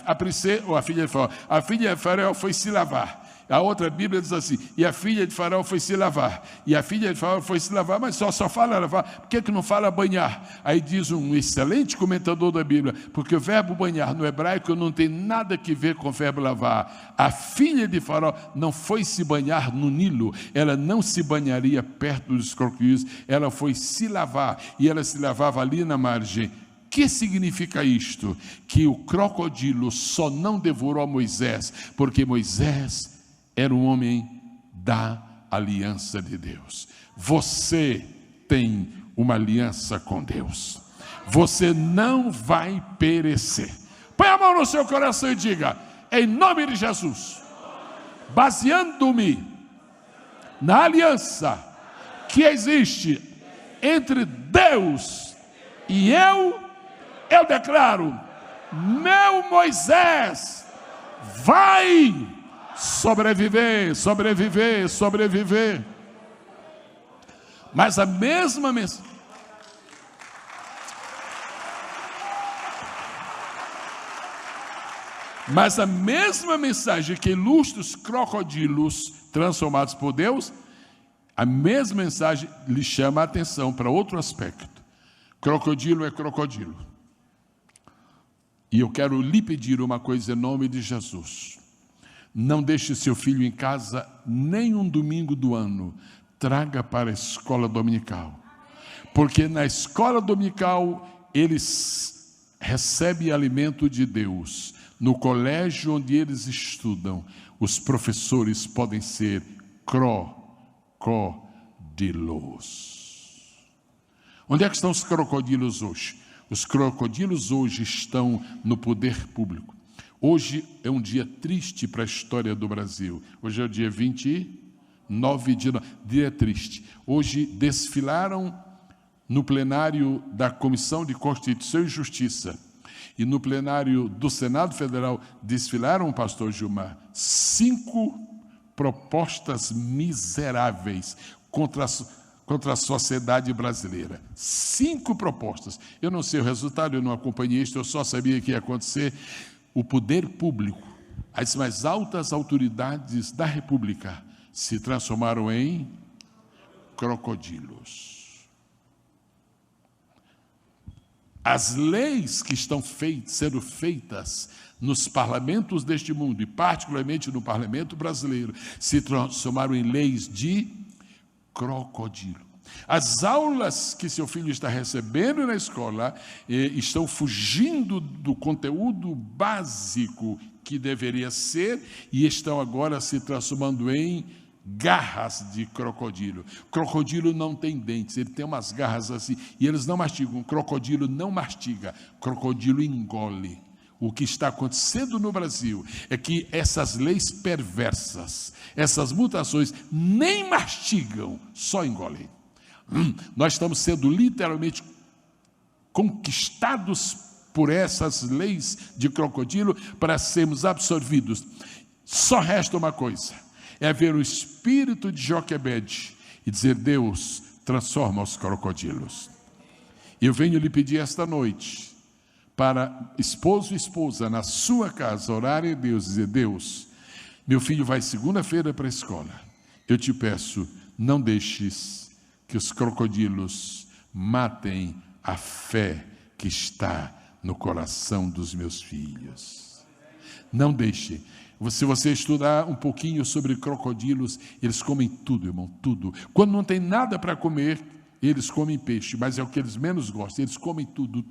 Speaker 1: de Faraó foi se lavar. A outra Bíblia diz assim: e a filha de Faraó foi se lavar. E a filha de Faraó foi se lavar, mas só fala lavar. Por que não fala banhar? Aí diz um excelente comentador da Bíblia: porque o verbo banhar no hebraico não tem nada que ver com o verbo lavar. A filha de Faraó não foi se banhar no Nilo, ela não se banharia perto dos crocodilos, ela foi se lavar, e ela se lavava ali na margem. que significa isto? Que o crocodilo só não devorou Moisés, porque Moisés era um homem da aliança de Deus. Você tem uma aliança com Deus. Você não vai perecer. Põe a mão no seu coração e diga: em nome de Jesus, baseando-me na aliança que existe entre Deus e eu declaro: meu Moisés vai sobreviver. Mas a mesma mensagem, que ilustra os crocodilos transformados por Deus, a mesma mensagem lhe chama a atenção para outro aspecto. Crocodilo é crocodilo. E eu quero lhe pedir uma coisa em nome de Jesus: não deixe seu filho em casa nem um domingo do ano. Traga para a escola dominical, porque na escola dominical eles recebem alimento de Deus. No colégio onde eles estudam, os professores podem ser crocodilos. Onde é que estão os crocodilos hoje? Os crocodilos hoje estão no poder público. Hoje é um dia triste para a história do Brasil. Hoje é o dia 29 de novembro, dia triste. Hoje desfilaram no plenário da Comissão de Constituição e Justiça e no plenário do Senado Federal desfilaram, pastor Gilmar, 5 propostas miseráveis contra a sociedade brasileira. 5 propostas. Eu não sei o resultado, eu não acompanhei isto, eu só sabia que ia acontecer. O poder público, as mais altas autoridades da República se transformaram em crocodilos. As leis que estão sendo feitas nos parlamentos deste mundo, e particularmente no parlamento brasileiro, se transformaram em leis de crocodilo. As aulas que seu filho está recebendo na escola estão fugindo do conteúdo básico que deveria ser e estão agora se transformando em garras de crocodilo. Crocodilo não tem dentes, ele tem umas garras assim, e eles não mastigam. Crocodilo não mastiga, crocodilo engole. O que está acontecendo no Brasil é que essas leis perversas, essas mutações, nem mastigam, só engolem. Nós estamos sendo literalmente conquistados por essas leis de crocodilo para sermos absorvidos. Só resta uma coisa: é ver o espírito de Joquebede e dizer: Deus, transforma os crocodilos. Eu venho lhe pedir esta noite, para esposo e esposa na sua casa, orarem a Deus, dizer: Deus, meu filho vai segunda-feira para a escola. Eu te peço, não deixes que os crocodilos matem a fé que está no coração dos meus filhos. Não deixe. Se você estudar um pouquinho sobre crocodilos, eles comem tudo, irmão, tudo. Quando não tem nada para comer, eles comem peixe, mas é o que eles menos gostam. Eles comem tudo.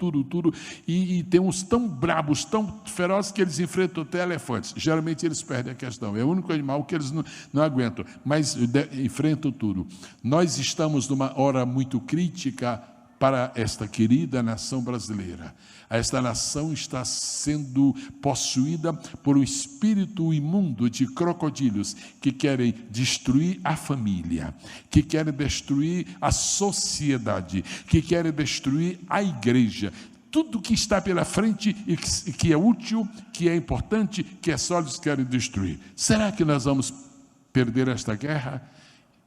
Speaker 1: E tem uns tão brabos, tão ferozes, que eles enfrentam até elefantes. Geralmente eles perdem a questão. É o único animal que eles não aguentam, mas enfrentam tudo. Nós estamos numa hora muito crítica para esta querida nação brasileira. Esta nação está sendo possuída por um espírito imundo de crocodilos que querem destruir a família, que querem destruir a sociedade, que querem destruir a igreja. Tudo que está pela frente e que é útil, que é importante, que é sólido, eles querem destruir. Será que nós vamos perder esta guerra?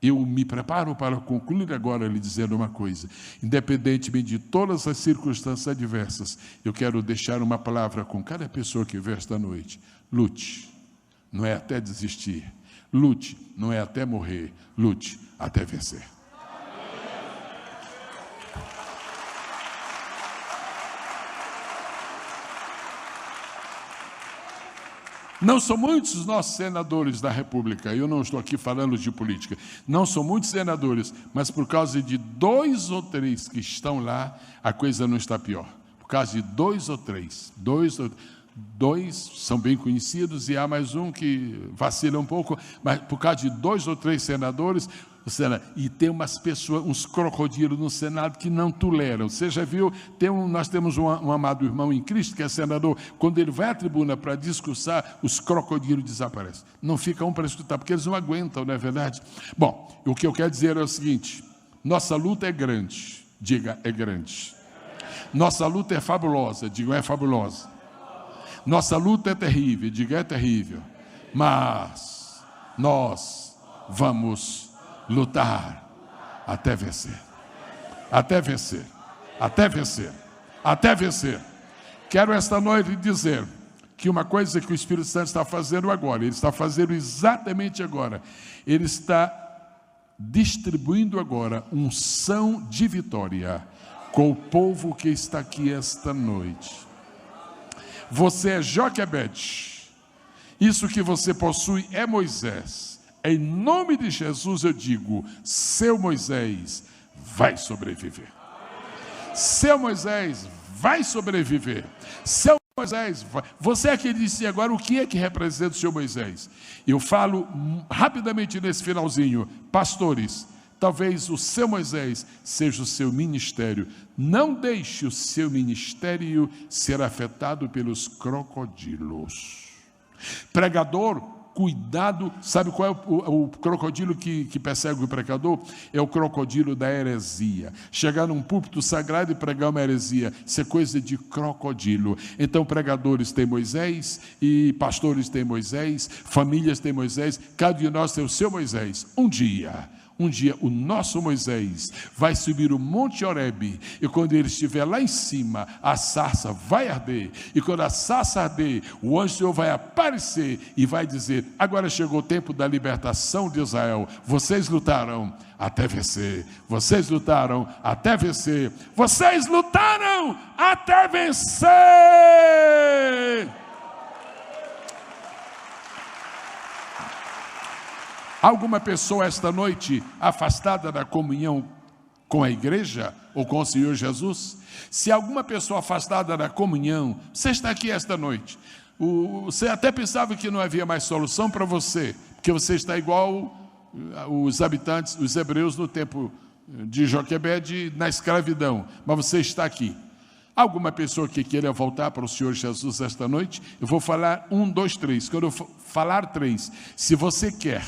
Speaker 1: Eu me preparo para concluir agora lhe dizendo uma coisa: independentemente de todas as circunstâncias adversas, eu quero deixar uma palavra com cada pessoa que vê esta noite. Lute, não é até desistir. Lute, não é até morrer. Lute até vencer. Não são muitos os nossos senadores da República, eu não estou aqui falando de política, não são muitos senadores, mas por causa de 2 ou 3 que estão lá, a coisa não está pior. Por causa de dois ou três. Dois são bem conhecidos e há mais um que vacila um pouco, mas por causa de 2 ou 3 senadores, e tem umas pessoas, uns crocodilos no Senado que não toleram. Você já viu? Nós temos um amado irmão em Cristo que é senador. Quando ele vai à tribuna para discursar, os crocodilos desaparecem. Não fica um para escutar, porque eles não aguentam, não é verdade? Bom, o que eu quero dizer é o seguinte: nossa luta é grande. Diga, é grande. Nossa luta é fabulosa. Diga, é fabulosa. Nossa luta é terrível. Diga, é terrível. Mas nós vamos lutar até vencer. Até vencer. Até vencer. Até vencer. Quero esta noite dizer que uma coisa que o Espírito Santo está fazendo agora, ele está fazendo exatamente agora, ele está distribuindo agora unção de vitória com o povo que está aqui esta noite. Você é Joquebede. Isso que você possui é Moisés. Em nome de Jesus eu digo, seu Moisés vai sobreviver. Seu Moisés vai sobreviver. Seu Moisés vai. Você é que disse agora o que é que representa o seu Moisés. Eu falo rapidamente nesse finalzinho. Pastores, talvez o seu Moisés seja o seu ministério. Não deixe o seu ministério ser afetado pelos crocodilos. Pregador, cuidado. Sabe qual é o crocodilo que persegue o pregador? É o crocodilo da heresia. Chegar num púlpito sagrado e pregar uma heresia, isso é coisa de crocodilo. Então pregadores têm Moisés, e pastores têm Moisés, famílias têm Moisés, cada um de nós tem o seu Moisés. Um dia o nosso Moisés vai subir o Monte Horebe, e quando ele estiver lá em cima, a sarça vai arder, e quando a sarça arder, o anjo do Senhor vai aparecer e vai dizer: agora chegou o tempo da libertação de Israel. Vocês lutaram até vencer. Vocês lutaram até vencer. Vocês lutaram até vencer. Alguma pessoa esta noite afastada da comunhão com a igreja ou com o Senhor Jesus? Se alguma pessoa afastada da comunhão, você está aqui esta noite, você até pensava que não havia mais solução para você, porque você está igual os habitantes, os hebreus no tempo de Joquebede na escravidão, mas você está aqui. Alguma pessoa que queira voltar para o Senhor Jesus esta noite? Eu vou falar 1, 2, 3. Quando eu falar 3, se você quer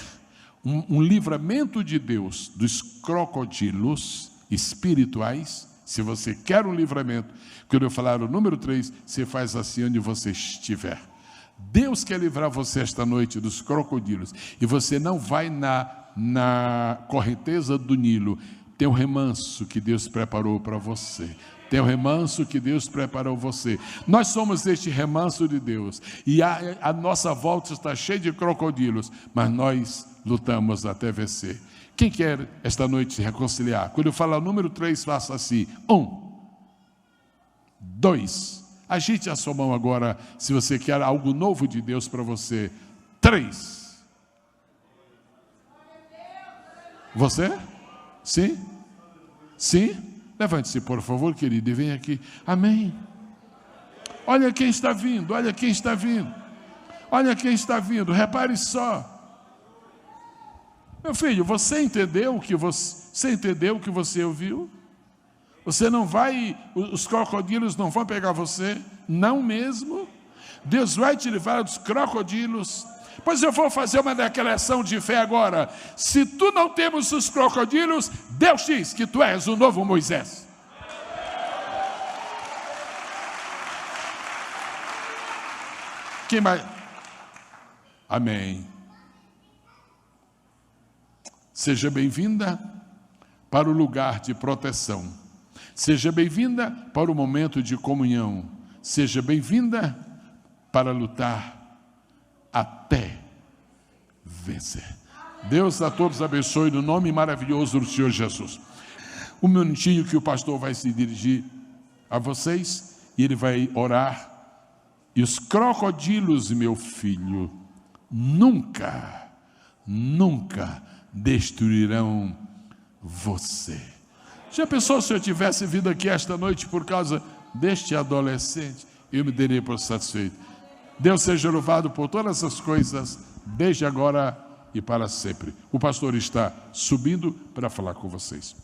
Speaker 1: um livramento de Deus dos crocodilos espirituais, se você quer um livramento, quando eu falar o número 3, você faz assim onde você estiver. Deus quer livrar você esta noite dos crocodilos, e você não vai na correnteza do Nilo. Tem um remanso que Deus preparou para você. Tem um remanso que Deus preparou você. Nós somos este remanso de Deus, e a nossa volta está cheia de crocodilos, mas nós lutamos até vencer. Quem quer esta noite se reconciliar? Quando eu falar o número 3, faça assim: 1, 2, agite a sua mão agora, se você quer algo novo de Deus para você. 3. Você? Sim? Sim? Levante-se, por favor, querido, e venha aqui. Amém. Olha quem está vindo, olha quem está vindo. Olha quem está vindo, repare só. Meu filho, você entendeu o que você ouviu? Você não vai, os crocodilos não vão pegar você, não mesmo. Deus vai te livrar dos crocodilos. Pois eu vou fazer uma declaração de fé agora. Se tu não temos os crocodilos, Deus diz que tu és o novo Moisés. Quem mais? Amém. Seja bem-vinda para o lugar de proteção. Seja bem-vinda para o momento de comunhão. Seja bem-vinda para lutar até vencer. Deus a todos abençoe no nome maravilhoso do Senhor Jesus. Um minutinho que o pastor vai se dirigir a vocês e ele vai orar. E os crocodilos, meu filho, nunca destruirão você. Já pensou se eu tivesse vindo aqui esta noite por causa deste adolescente, eu me darei por satisfeito. Deus seja louvado por todas essas coisas, desde agora e para sempre. O pastor está subindo para falar com vocês.